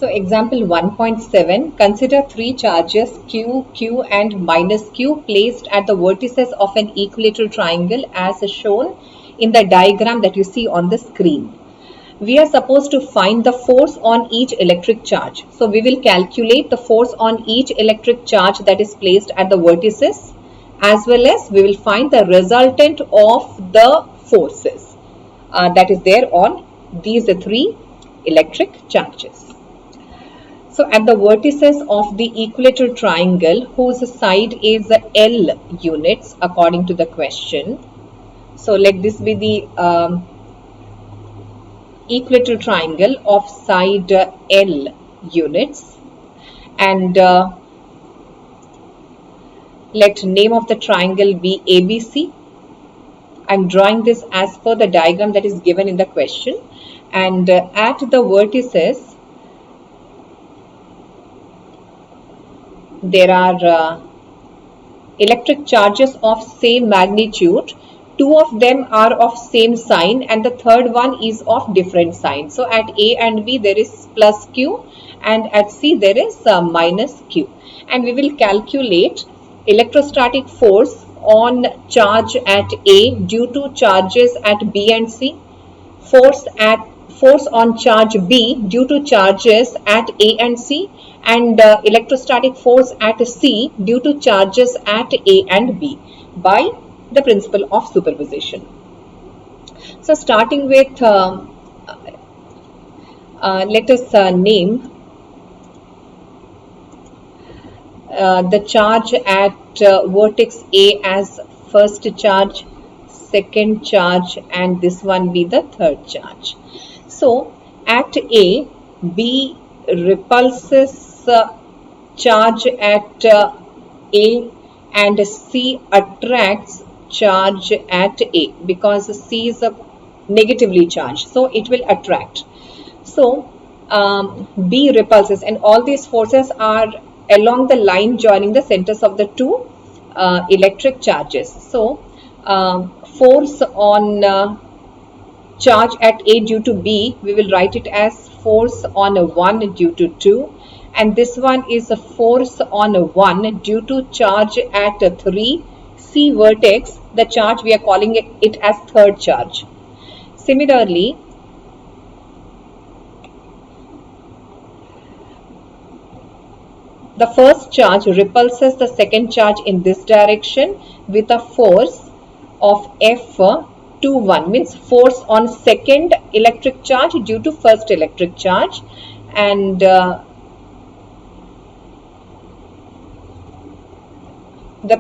So example 1.7, consider three charges Q, Q and minus Q placed at the vertices of an equilateral triangle as shown in the diagram that you see on the screen. We are supposed to find the force on each electric charge. So we will calculate the force on each electric charge that is placed at the vertices, as well as we will find the resultant of the forces that is there on these three electric charges. So at the vertices of the equilateral triangle whose side is L units according to the question. So let this be the equilateral triangle of side L units, and let name of the triangle be ABC. I'm drawing this as per the diagram that is given in the question, and at the vertices there are electric charges of same magnitude. Two of them are of same sign and the third one is of different sign. So at A and B there is plus Q and at C there is minus Q. And we will calculate electrostatic force on charge at A due to charges at B and C, force on charge B due to charges at A and C, and electrostatic force at C due to charges at A and B by the principle of superposition. So starting with let us name the charge at vertex A as first charge, second charge, and this one be the third charge. So at A, B repulses charge at A and C attracts charge at A because C is negatively charged, so it will attract. So B repulses, and all these forces are along the line joining the centers of the two electric charges. So force on charge at A due to B, we will write it as force on 1 due to 2, and this one is a force on 1 due to charge at 3 C vertex. The charge we are calling it as third charge. Similarly, the first charge repulses the second charge in this direction with a force of F21, means force on second electric charge due to first electric charge, and the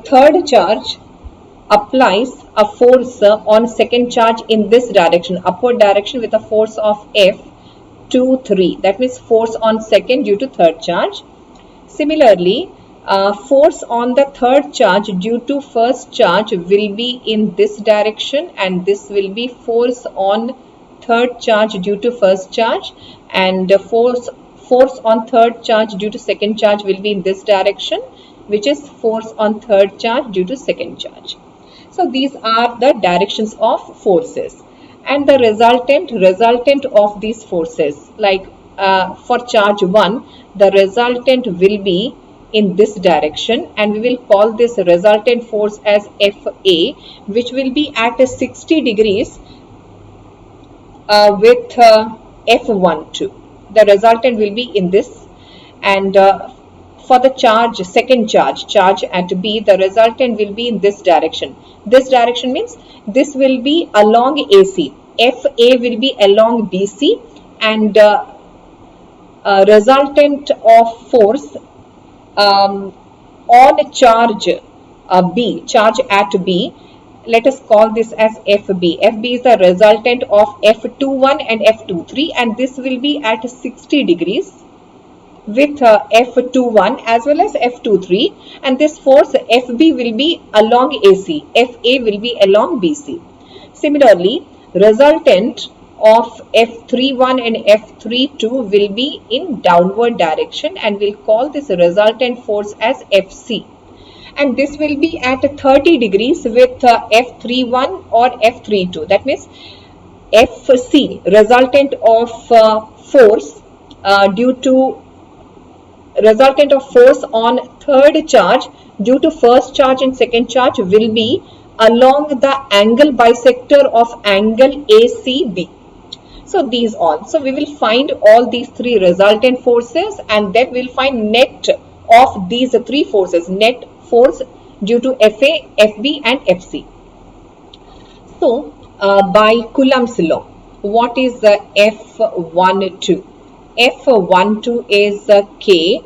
third charge applies a force on second charge in this direction, upward direction, with a force of F23. That means force on second due to third charge. Similarly, force on the third charge due to first charge will be in this direction, and this will be force on third charge due to first charge, and force on third charge due to second charge will be in this direction, which is force on third charge due to second charge. So these are the directions of forces, and the resultant of these forces, like for charge 1, the resultant will be in this direction, and we will call this resultant force as FA, which will be at 60 degrees with F12. The resultant will be in this, and for the second charge at B, the resultant will be in this direction. This direction means this will be along AC. FA will be along BC, and resultant of force on charge B, charge at B, let us call this as FB. FB is the resultant of F21 and F23, and this will be at 60 degrees with F21 as well as F23, and this force FB will be along AC, FA will be along BC. Similarly, resultant of F31 and F32 will be in downward direction, and we'll call this resultant force as FC, and this will be at 30 degrees with F31 or F32. That means FC, resultant of force due to resultant of force on third charge due to first charge and second charge will be along the angle bisector of angle ACB. So these all. So we will find all these three resultant forces, and then we'll find net of these three forces, net force due to FA, FB and FC. So by Coulomb's law, what is the F12? F12 is K.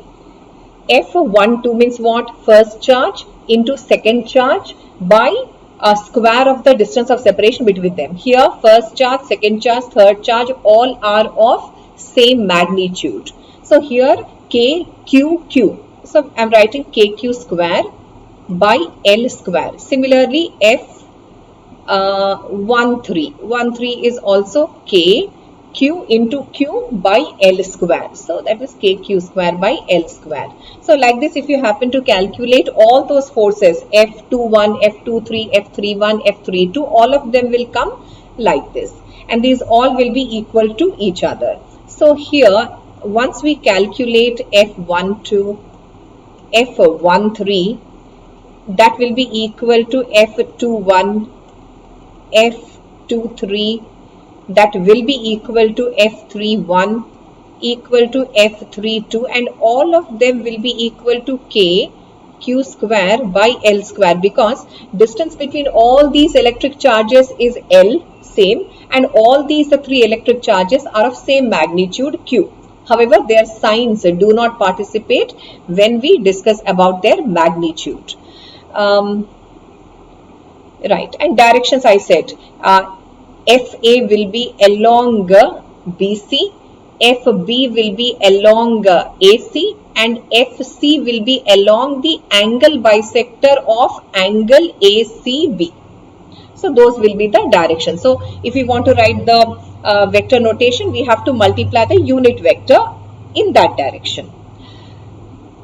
F12 means what? First charge into second charge by a square of the distance of separation between them. Here first charge, second charge, third charge all are of same magnitude. So here KQQ. So I am writing KQ square by L square. Similarly F13 is also K Q into Q by L square. So that is KQ square by L square. So like this, if you happen to calculate all those forces, F21, F23, F31, F32, all of them will come like this. And these all will be equal to each other. So here, once we calculate F12, F13, that will be equal to F21, F23, that will be equal to F31, equal to F32, and all of them will be equal to K Q square by L square, because distance between all these electric charges is L, same, and all these three electric charges are of same magnitude Q. However, their signs do not participate when we discuss about their magnitude. Right, and directions I said. FA will be along BC, FB will be along AC, and FC will be along the angle bisector of angle ACB. So those will be the directions. So if we want to write the vector notation, we have to multiply the unit vector in that direction.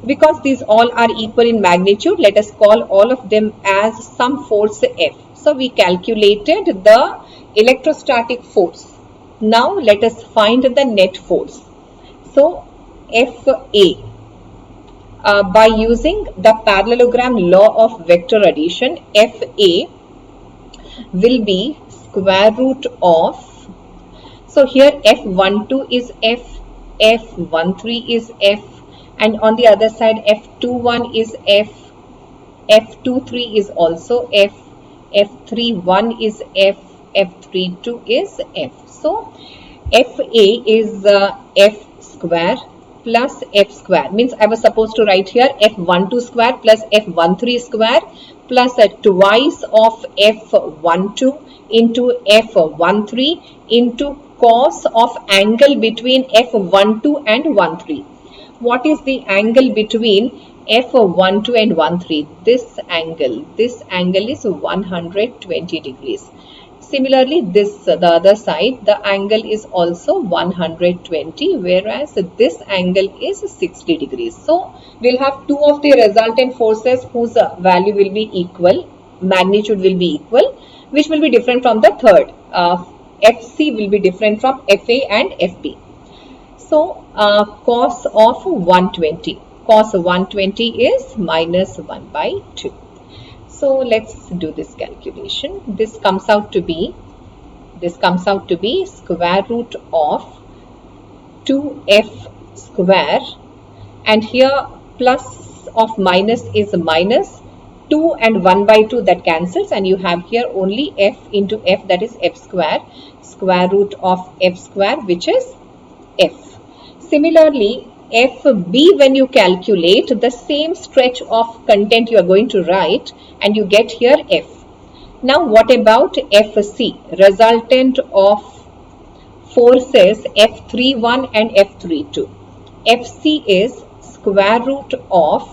Because these all are equal in magnitude, let us call all of them as some force F. So we calculated the electrostatic force. Now let us find the net force. So FA, by using the parallelogram law of vector addition, FA will be square root of, so here F12 is F, F13 is F, and on the other side F21 is F, F23 is also F, F31 is F, F32 is F. So FA is F square plus F square, means I was supposed to write here F12 square plus F13 square plus twice of F12 into F13 into cos of angle between F12 and 13. What is the angle between F12 and 13? This angle is 120 degrees. Similarly, the other side, the angle is also 120, whereas this angle is 60 degrees. So we'll have two of the resultant forces whose value will be equal, magnitude will be equal, which will be different from the third. FC will be different from FA and FB. So cos of 120. Cos of 120 is minus 1 by 2. So let's do this calculation. This comes out to be square root of 2f square, and here plus of minus is minus, 2 and 1 by 2 that cancels, and you have here only f into f, that is f square, square root of f square, which is f. Similarly, FB, when you calculate the same stretch of content you are going to write, and you get here F. Now what about FC, resultant of forces F31 and F32? FC is square root of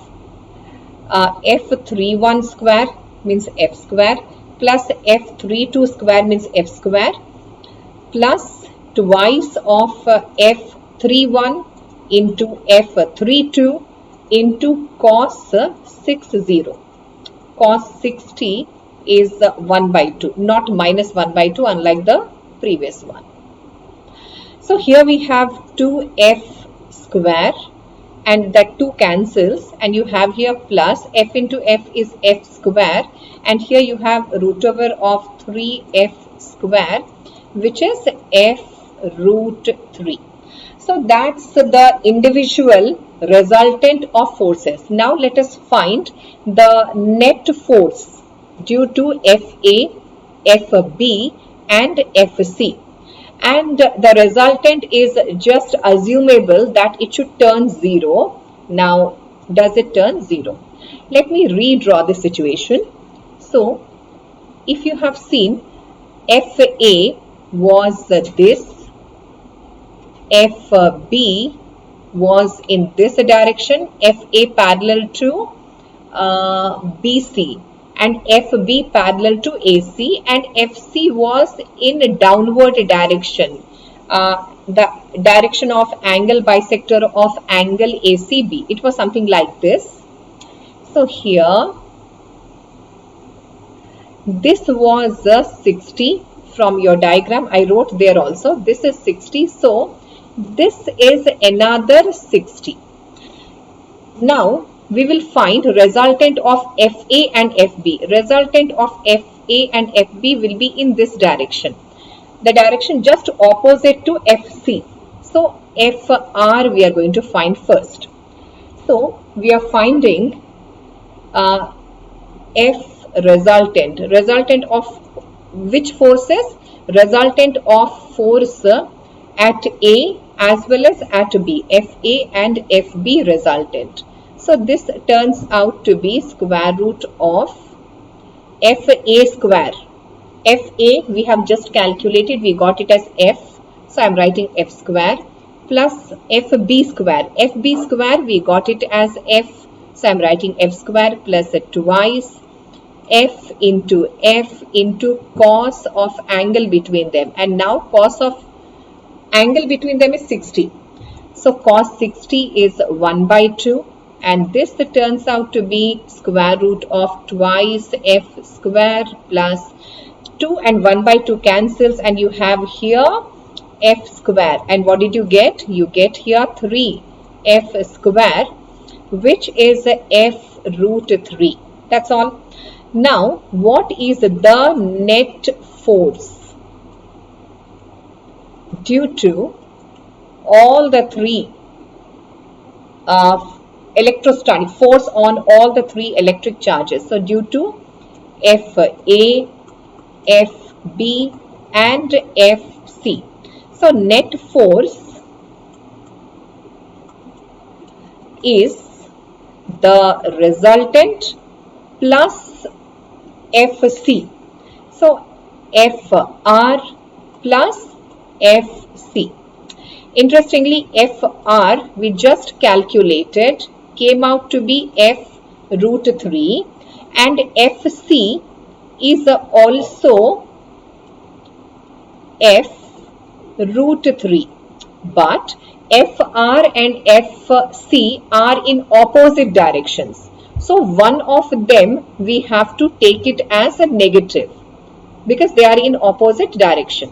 F31 square, means F square, plus F32 square, means F square, plus twice of F31 into F32 into cos 60. Cos 60 is 1 by 2, not minus 1 by 2 unlike the previous one. So here we have 2f square, and that 2 cancels, and you have here plus f into f is f square, and here you have root over of 3f square, which is f root 3. So that's the individual resultant of forces. Now let us find the net force due to FA, FB and FC. And the resultant is just assumable that it should turn 0. Now, does it turn 0? Let me redraw the situation. So, if you have seen, FA was this, FB was in this direction, FA parallel to BC, and FB parallel to AC, and FC was in a downward direction, the direction of angle bisector of angle ACB. It was something like this. So here, this was 60 from your diagram. I wrote there also. This is 60. So this is another 60. Now we will find resultant of FA and FB. Resultant of FA and FB will be in this direction. The direction just opposite to FC. So FR we are going to find first. So we are finding F resultant. Resultant of which forces? Resultant of force at A as well as at B. FA and FB resultant. So this turns out to be square root of FA square. FA we have just calculated, we got it as F. So I am writing F square plus FB square. FB square we got it as F. So I am writing F square plus twice F into cos of angle between them. And now cos of angle between them is 60. So cos 60 is 1 by 2. And this turns out to be square root of twice f square plus 2, and 1 by 2 cancels, and you have here f square. And what did you get? You get here 3f square, which is f root 3. That's all. Now, what is the net force due to all the three electrostatic force on all the three electric charges? So due to FA, FB and FC. So net force is the resultant plus FC. So FR plus FC. Interestingly, FR we just calculated came out to be F root 3, and FC is also F root 3, but FR and FC are in opposite directions. So one of them we have to take it as a negative because they are in opposite direction.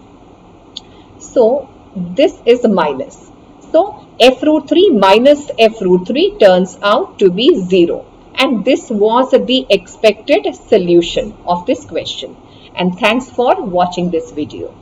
So this is minus. So f root 3 minus f root 3 turns out to be 0. And this was the expected solution of this question. And thanks for watching this video.